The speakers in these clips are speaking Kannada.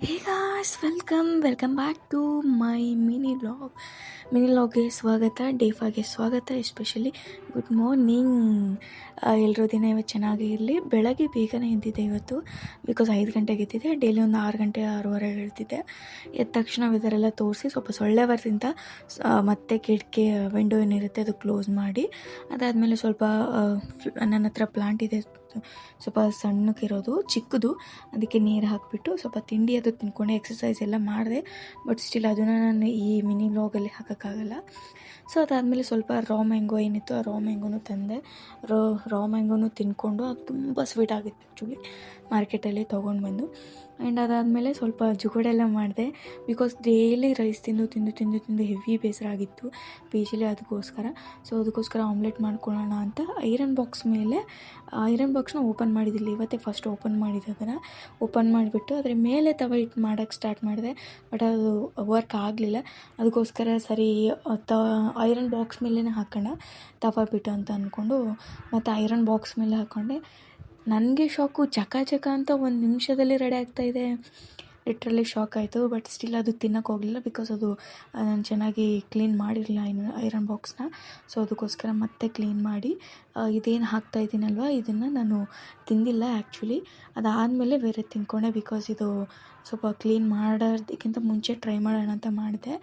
Hey guys, welcome back to my mini ವ್ಲಾಗ್ಗೆ ಸ್ವಾಗತ. ಡೇ 5ಗೆ ಸ್ವಾಗತ. Especially good morning. ಎಲ್ಲರೂ ದಿನ ಇವತ್ತು ಚೆನ್ನಾಗಿ ಇರಲಿ. ಬೆಳಗ್ಗೆ ಬೇಗನೆ ಎದ್ದಿದ್ದೆ ಇವತ್ತು, ಬಿಕಾಸ್ 5 ಗಂಟೆಗೆ ಎದ್ದಿದ್ದೆ. ಡೈಲಿ ಒಂದು 6 ಗಂಟೆ 6:30 ಹೇಳ್ತಿದ್ದೆ. ಎದ್ದ ತಕ್ಷಣ ವೆದರೆಲ್ಲ ತೋರಿಸಿ ಸ್ವಲ್ಪ ಸೊಳ್ಳೆ ಬರ್ತಿಂತ ಮತ್ತೆ ಕಿಟಕಿ ವಿಂಡೋ ಏನಿರುತ್ತೆ ಅದು ಕ್ಲೋಸ್ ಮಾಡಿ, ಅದಾದಮೇಲೆ ಸ್ವಲ್ಪ ನನ್ನ ಹತ್ರ ಪ್ಲಾಂಟ್ ಇದೆ, ಸ್ವಲ್ಪ ಸಣ್ಣಕ್ಕಿರೋದು, ಚಿಕ್ಕದು. ಅದಕ್ಕೆ ನೀರು ಹಾಕಿಬಿಟ್ಟು ಸ್ವಲ್ಪ ತಿಂಡಿ ಅದು ತಿನ್ಕೊಂಡೆ, ಎಕ್ಸಸೈಸ್ ಎಲ್ಲ ಮಾಡಿದೆ. ಬಟ್ ಸ್ಟಿಲ್ ಅದನ್ನು ನಾನು ಈ ಮಿನಿ ವ್ಲಾಗಲ್ಲಿ ಹಾಕೋಕ್ಕಾಗಲ್ಲ. ಸೊ ಅದಾದಮೇಲೆ ಸ್ವಲ್ಪ ರಾ ಮ್ಯಾಂಗೋ ಏನಿತ್ತು, ಆ ರಾ ಮ್ಯಾಂಗೋನು ತಂದೆ. ರಾ ಮ್ಯಾಂಗೋನು ತಿನ್ಕೊಂಡು, ಅದು ತುಂಬ ಸ್ವೀಟ್ ಆಗಿತ್ತು ಆ್ಯಕ್ಚುಲಿ, ಮಾರ್ಕೆಟಲ್ಲಿ ತೊಗೊಂಡು ಬಂದು. ಆ್ಯಂಡ್ ಅದಾದಮೇಲೆ ಸ್ವಲ್ಪ ಜುಗಡೆಲ್ಲ ಮಾಡಿದೆ, ಬಿಕಾಸ್ ಡೈಲಿ ರೈಸ್ ತಿಂದು ಹೆವಿ ಬೇಸರ ಆಗಿತ್ತು ಪಿ ಜಿಲಿ. ಅದಕ್ಕೋಸ್ಕರ ಆಮ್ಲೆಟ್ ಮಾಡ್ಕೊಳ್ಳೋಣ ಅಂತ ಐರನ್ ಬಾಕ್ಸ್ನ ಓಪನ್ ಮಾಡಿದ್ದಿಲ್ಲ, ಇವತ್ತೇ ಫಸ್ಟ್ ಓಪನ್ ಮಾಡಿದ್ದೆ. ಅದನ್ನು ಓಪನ್ ಮಾಡಿಬಿಟ್ಟು ಅದರ ಮೇಲೆ ತವ ಇಟ್ಟು ಮಾಡೋಕ್ಕೆ ಸ್ಟಾರ್ಟ್ ಮಾಡಿದೆ. ಬಟ್ ಅದು ವರ್ಕ್ ಆಗಲಿಲ್ಲ. ಅದಕ್ಕೋಸ್ಕರ ಸರಿ ಐರನ್ ಬಾಕ್ಸ್ ಮೇಲೇ ಹಾಕೋಣ ತವ ಬಿಟ್ಟು ಅಂತ ಅಂದ್ಕೊಂಡು ಮತ್ತು ಐರನ್ ಬಾಕ್ಸ್ ಮೇಲೆ ಹಾಕ್ಕೊಂಡೆ. ನನಗೆ ಶಾಕು, ಚಕ ಅಂತ 1 ನಿಮಿಷದಲ್ಲಿ ರೆಡಿ ಆಗ್ತಾಯಿದೆ. ಲಿಟ್ರಲಿ ಶಾಕ್ ಆಯಿತು. ಬಟ್ ಸ್ಟಿಲ್ ಅದು ತಿನ್ನೋಕೆ ಹೋಗಲಿಲ್ಲ, ಬಿಕಾಸ್ ಅದು ನಾನು ಚೆನ್ನಾಗಿ ಕ್ಲೀನ್ ಮಾಡಿರಲಿಲ್ಲ ಐರನ್ ಬಾಕ್ಸ್ನ. ಸೊ ಅದಕ್ಕೋಸ್ಕರ ಮತ್ತೆ ಕ್ಲೀನ್ ಮಾಡಿ ಇದೇನು ಹಾಕ್ತಾಯಿದ್ದೀನಲ್ವ, ಇದನ್ನು ನಾನು ತಿಂದಿಲ್ಲ ಆ್ಯಕ್ಚುಲಿ. ಅದಾದಮೇಲೆ ಬೇರೆ ತಿನ್ಕೊಂಡೆ, ಬಿಕಾಸ್ ಇದು ಸ್ವಲ್ಪ ಕ್ಲೀನ್ ಮಾಡೋದಕ್ಕಿಂತ ಮುಂಚೆ ಟ್ರೈ ಮಾಡೋಣ ಅಂತ ಮಾಡಿದೆ.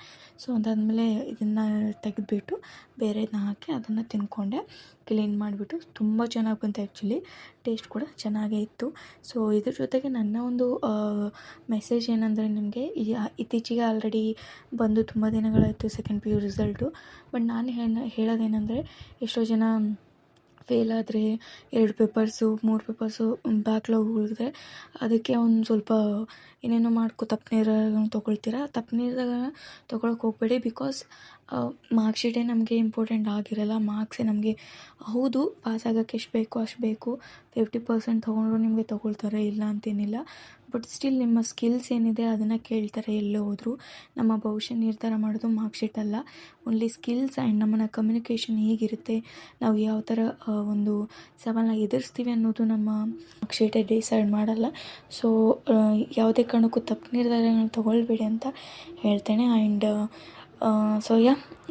ಸೊ ಅದಾದಮೇಲೆ ಇದನ್ನು ತೆಗೆದುಬಿಟ್ಟು ಬೇರೆದನ್ನ ಹಾಕಿ ಅದನ್ನು ತಿನ್ಕೊಂಡೆ, ಕ್ಲೀನ್ ಮಾಡಿಬಿಟ್ಟು. ತುಂಬ ಚೆನ್ನಾಗಿ ಬಂತು ಆ್ಯಕ್ಚುಲಿ, ಟೇಸ್ಟ್ ಕೂಡ ಚೆನ್ನಾಗೇ ಇತ್ತು. ಸೊ ಇದ್ರ ಜೊತೆಗೆ ನನ್ನ ಒಂದು ಮೆಸೇಜ್ ಏನಂದರೆ, ನಿಮಗೆ ಇತ್ತೀಚೆಗೆ ಆಲ್ರೆಡಿ ಬಂದು ತುಂಬ ದಿನಗಳಾಯಿತು ಸೆಕೆಂಡ್ PU ರಿಸಲ್ಟು. ಬಟ್ ನಾನು ಹೇಳೋದೇನೆಂದರೆ, ಎಷ್ಟೋ ಜನ ಫೇಲ್ ಆದರೆ 2 ಪೇಪರ್ಸು 3 ಪೇಪರ್ಸು ಬ್ಯಾಕ್ಲಾಗ್ ಉಳಿದ್ರೆ ಅದಕ್ಕೆ ಒಂದು ಸ್ವಲ್ಪ ಏನೇನೋ ತಪ್ಪು ನಿರ್ಧಾರ ತೊಗೊಳ್ತೀರಾ. ತಪ್ಪು ನಿರ್ಧಾರ ತೊಗೊಳಕ್ಕೆ ಹೋಗಬೇಡಿ, ಬಿಕಾಸ್ ಮಾರ್ಕ್ಶೀಟೇ ನಮಗೆ ಇಂಪಾರ್ಟೆಂಟ್ ಆಗಿರಲ್ಲ. ಮಾರ್ಕ್ಸೇ ನಮಗೆ, ಹೌದು ಪಾಸ್ ಆಗೋಕ್ಕೆ ಎಷ್ಟು ಬೇಕೋ ಅಷ್ಟು ಬೇಕು, 50% ತೊಗೊಂಡ್ರು ನಿಮಗೆ ತೊಗೊಳ್ತಾರೆ, ಇಲ್ಲ ಅಂತೇನಿಲ್ಲ. ಬಟ್ ಸ್ಟಿಲ್ ನಿಮ್ಮ ಸ್ಕಿಲ್ಸ್ ಏನಿದೆ ಅದನ್ನು ಕೇಳ್ತಾರೆ ಎಲ್ಲೇ ಹೋದರೂ. ನಮ್ಮ ಭವಿಷ್ಯ ನಿರ್ಧಾರ ಮಾಡೋದು ಮಾರ್ಕ್ಶೀಟ್ ಅಲ್ಲ, ಓನ್ಲಿ ಸ್ಕಿಲ್ಸ್ ಆ್ಯಂಡ್ ನಮ್ಮನ್ನ ಕಮ್ಯುನಿಕೇಷನ್ ಹೇಗಿರುತ್ತೆ, ನಾವು ಯಾವ ಥರ ಒಂದು ಸವಾಲನ್ನ ಎದುರಿಸ್ತೀವಿ ಅನ್ನೋದು ನಮ್ಮ ಮಾರ್ಕ್ಶೀಟೇ ಡಿಸೈಡ್ ಮಾಡಲ್ಲ. ಸೊ ಯಾವುದೇ ಕಾರಣಕ್ಕೂ ತಪ್ಪು ನಿರ್ಧಾರಗಳನ್ನ ತೊಗೊಳ್ಬೇಡಿ ಅಂತ ಹೇಳ್ತೇನೆ. ಆ್ಯಂಡ್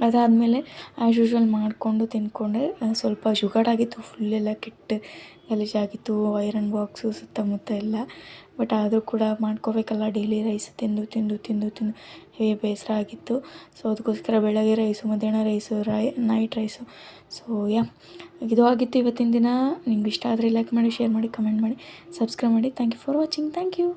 ಅದಾದಮೇಲೆ ಆ್ಯಸ್ ಯೂಶ್ವಲ್ ಮಾಡಿಕೊಂಡು ತಿಂದ್ಕೊಂಡೆ. ಸ್ವಲ್ಪ ಜುಗಾಡಾಗಿತ್ತು, ಫುಲ್ಲೆಲ್ಲ ಕೆಟ್ಟು ಗಲೀಜಾಗಿತ್ತು ಐರನ್ ಬಾಕ್ಸು ಸುತ್ತಮುತ್ತ ಎಲ್ಲ. ಬಟ್ ಆದರೂ ಕೂಡ ಮಾಡ್ಕೋಬೇಕಲ್ಲ, ಡೈಲಿ ರೈಸ್ ತಿಂದು ಹೆವಿ ಬೇಸರ ಆಗಿತ್ತು. ಸೊ ಅದಕ್ಕೋಸ್ಕರ ಬೆಳಗ್ಗೆ ರೈಸು, ಮಧ್ಯಾಹ್ನ ರೈಸು, ನೈಟ್ ರೈಸು. ಸೊ ಇದು ಆಗಿತ್ತು ಇವತ್ತಿನ ದಿನ. ನಿಮ್ಗೆ ಇಷ್ಟ ಆದರೆ ಲೈಕ್ ಮಾಡಿ, ಶೇರ್ ಮಾಡಿ, ಕಮೆಂಟ್ ಮಾಡಿ, ಸಬ್ಸ್ಕ್ರೈಬ್ ಮಾಡಿ. Thank you for watching. Thank you.